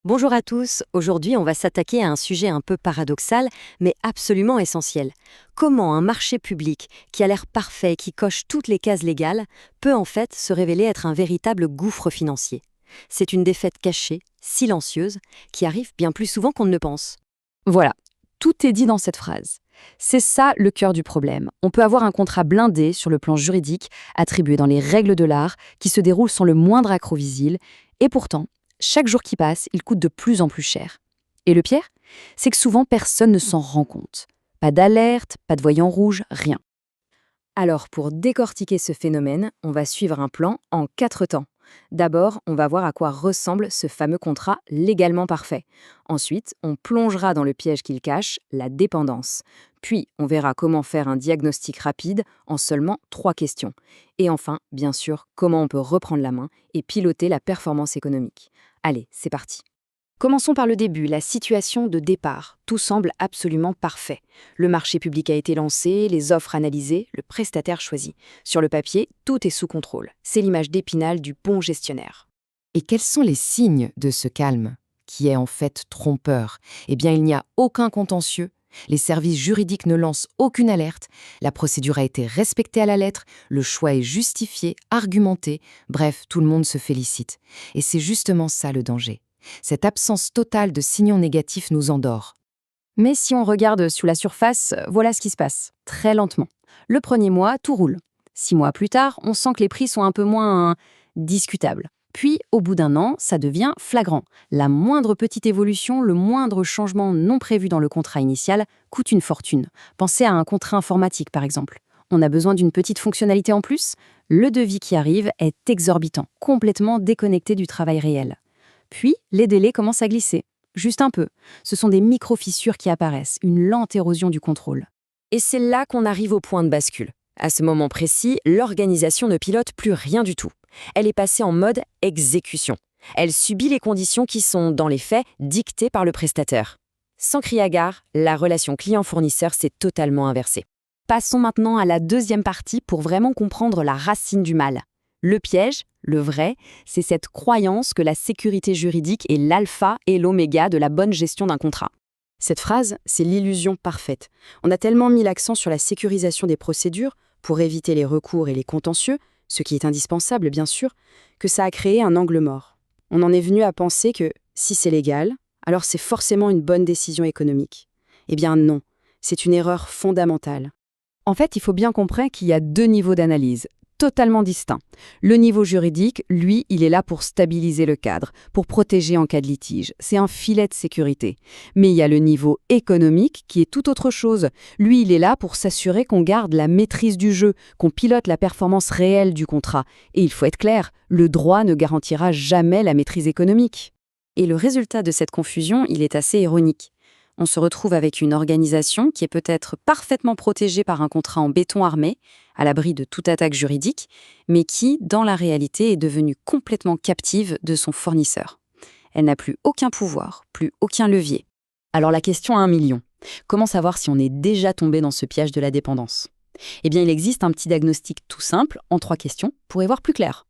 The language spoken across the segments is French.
Bonjour à tous, aujourd'hui on va s'attaquer à un sujet un peu paradoxal, mais absolument essentiel. Comment un marché public, qui a l'air parfait, qui coche toutes les cases légales, peut en fait se révéler être un véritable gouffre financier? C'est une défaite cachée, silencieuse, qui arrive bien plus souvent qu'on ne le pense. Voilà, tout est dit dans cette phrase. C'est ça le cœur du problème. On peut avoir un contrat blindé sur le plan juridique, attribué dans les règles de l'art, qui se déroule sans le moindre accroc-visile, et pourtant, chaque jour qui passe, il coûte de plus en plus cher. Et le pire, c'est que souvent personne ne s'en rend compte. Pas d'alerte, pas de voyant rouge, rien. Alors, pour décortiquer ce phénomène, on va suivre un plan en 4 temps. D'abord, on va voir à quoi ressemble ce fameux contrat légalement parfait. Ensuite, on plongera dans le piège qu'il cache, la dépendance. Puis, on verra comment faire un diagnostic rapide en seulement 3 questions. Et enfin, bien sûr, comment on peut reprendre la main et piloter la performance économique. Allez, c'est parti. Commençons par le début, la situation de départ. Tout semble absolument parfait. Le marché public a été lancé, les offres analysées, le prestataire choisi. Sur le papier, tout est sous contrôle. C'est l'image d'Épinal du bon gestionnaire. Et quels sont les signes de ce calme, qui est en fait trompeur? Eh bien, il n'y a aucun contentieux, les services juridiques ne lancent aucune alerte, la procédure a été respectée à la lettre, le choix est justifié, argumenté, bref, tout le monde se félicite. Et c'est justement ça le danger. Cette absence totale de signaux négatifs nous endort. Mais si on regarde sous la surface, voilà ce qui se passe, très lentement. Le premier mois, tout roule. 6 mois plus tard, on sent que les prix sont un peu moins discutables. Puis, au bout d'un an, ça devient flagrant. La moindre petite évolution, le moindre changement non prévu dans le contrat initial coûte une fortune. Pensez à un contrat informatique, par exemple. On a besoin d'une petite fonctionnalité en plus. Le devis qui arrive est exorbitant, complètement déconnecté du travail réel. Puis, les délais commencent à glisser. Juste un peu. Ce sont des micro-fissures qui apparaissent, une lente érosion du contrôle. Et c'est là qu'on arrive au point de bascule. À ce moment précis, l'organisation ne pilote plus rien du tout. Elle est passée en mode exécution. Elle subit les conditions qui sont, dans les faits, dictées par le prestataire. Sans crier à gare, la relation client-fournisseur s'est totalement inversée. Passons maintenant à la deuxième partie pour vraiment comprendre la racine du mal. Le piège, le vrai, c'est cette croyance que la sécurité juridique est l'alpha et l'oméga de la bonne gestion d'un contrat. Cette phrase, c'est l'illusion parfaite. On a tellement mis l'accent sur la sécurisation des procédures pour éviter les recours et les contentieux, ce qui est indispensable bien sûr, que ça a créé un angle mort. On en est venu à penser que si c'est légal, alors c'est forcément une bonne décision économique. Eh bien non, c'est une erreur fondamentale. En fait, il faut bien comprendre qu'il y a deux niveaux d'analyse, totalement distincts. Le niveau juridique, lui, il est là pour stabiliser le cadre, pour protéger en cas de litige. C'est un filet de sécurité. Mais il y a le niveau économique qui est tout autre chose. Lui, il est là pour s'assurer qu'on garde la maîtrise du jeu, qu'on pilote la performance réelle du contrat. Et il faut être clair, le droit ne garantira jamais la maîtrise économique. Et le résultat de cette confusion, il est assez ironique. On se retrouve avec une organisation qui est peut-être parfaitement protégée par un contrat en béton armé, à l'abri de toute attaque juridique, mais qui, dans la réalité, est devenue complètement captive de son fournisseur. Elle n'a plus aucun pouvoir, plus aucun levier. Alors la question à 1 million. Comment savoir si on est déjà tombé dans ce piège de la dépendance? Eh bien, il existe un petit diagnostic tout simple, en 3 questions, pour y voir plus clair.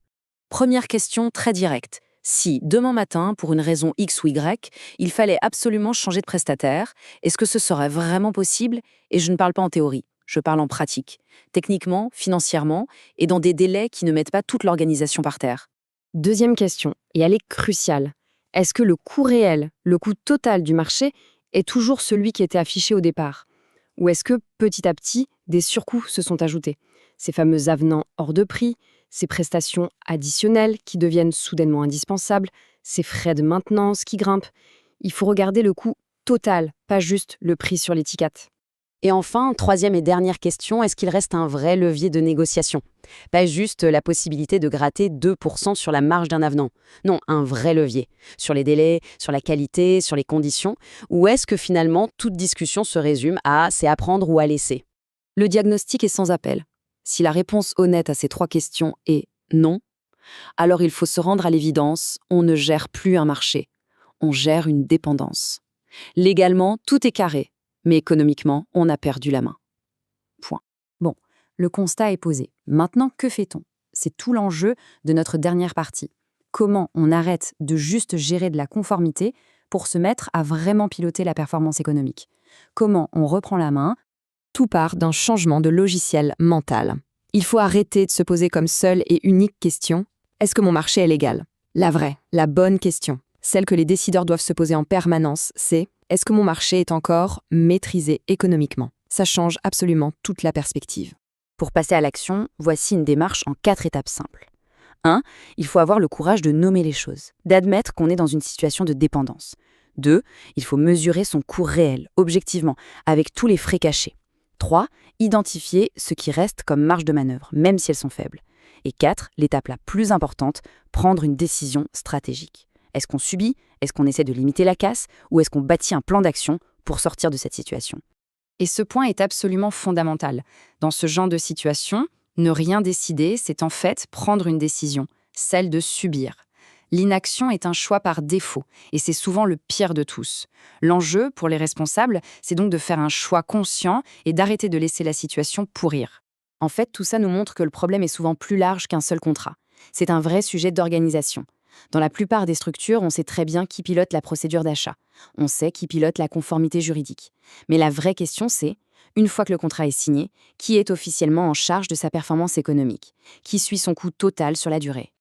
Première question très directe. Si, demain matin, pour une raison X ou Y, il fallait absolument changer de prestataire, est-ce que ce serait vraiment possible? Et je ne parle pas en théorie, je parle en pratique. Techniquement, financièrement, et dans des délais qui ne mettent pas toute l'organisation par terre. Deuxième question, et elle est cruciale. Est-ce que le coût réel, le coût total du marché, est toujours celui qui était affiché au départ? Ou est-ce que, petit à petit, des surcoûts se sont ajoutés? Ces fameux avenants hors de prix, ces prestations additionnelles qui deviennent soudainement indispensables, ces frais de maintenance qui grimpent. Il faut regarder le coût total, pas juste le prix sur l'étiquette. Et enfin, troisième et dernière question, est-ce qu'il reste un vrai levier de négociation? Pas juste la possibilité de gratter 2% sur la marge d'un avenant. Non, un vrai levier. Sur les délais, sur la qualité, sur les conditions. Ou est-ce que finalement, toute discussion se résume à c'est à prendre ou à laisser? Le diagnostic est sans appel. Si la réponse honnête à ces 3 questions est non, alors il faut se rendre à l'évidence, on ne gère plus un marché, on gère une dépendance. Légalement, tout est carré, mais économiquement, on a perdu la main. Point. Bon, le constat est posé. Maintenant, que fait-on? C'est tout l'enjeu de notre dernière partie. Comment on arrête de juste gérer de la conformité pour se mettre à vraiment piloter la performance économique? Comment on reprend la main? Tout part d'un changement de logiciel mental. Il faut arrêter de se poser comme seule et unique question: est-ce que mon marché est légal? La vraie, la bonne question, celle que les décideurs doivent se poser en permanence, c'est: est-ce que mon marché est encore maîtrisé économiquement? Ça change absolument toute la perspective. Pour passer à l'action, voici une démarche en 4 étapes simples. 1. Il faut avoir le courage de nommer les choses, d'admettre qu'on est dans une situation de dépendance. 2. Il faut mesurer son coût réel, objectivement, avec tous les frais cachés. 3. Identifier ce qui reste comme marge de manœuvre, même si elles sont faibles. Et 4. L'étape la plus importante, prendre une décision stratégique. Est-ce qu'on subit? Est-ce qu'on essaie de limiter la casse? Ou est-ce qu'on bâtit un plan d'action pour sortir de cette situation? Et ce point est absolument fondamental. Dans ce genre de situation, ne rien décider, c'est en fait prendre une décision, celle de subir. L'inaction est un choix par défaut, et c'est souvent le pire de tous. L'enjeu, pour les responsables, c'est donc de faire un choix conscient et d'arrêter de laisser la situation pourrir. En fait, tout ça nous montre que le problème est souvent plus large qu'un seul contrat. C'est un vrai sujet d'organisation. Dans la plupart des structures, on sait très bien qui pilote la procédure d'achat. On sait qui pilote la conformité juridique. Mais la vraie question, c'est, une fois que le contrat est signé, qui est officiellement en charge de sa performance économique? Qui suit son coût total sur la durée?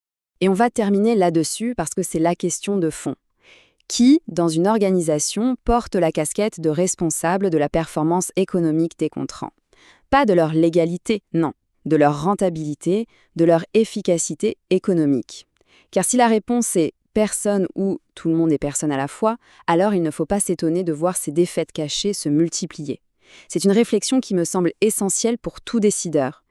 Et on va terminer là-dessus parce que c'est la question de fond. Qui, dans une organisation, porte la casquette de responsable de la performance économique des contrats? Pas de leur légalité, non, de leur rentabilité, de leur efficacité économique. Car si la réponse est personne ou tout le monde est personne à la fois, alors il ne faut pas s'étonner de voir ces défaites cachées se multiplier. C'est une réflexion qui me semble essentielle pour tout décideur.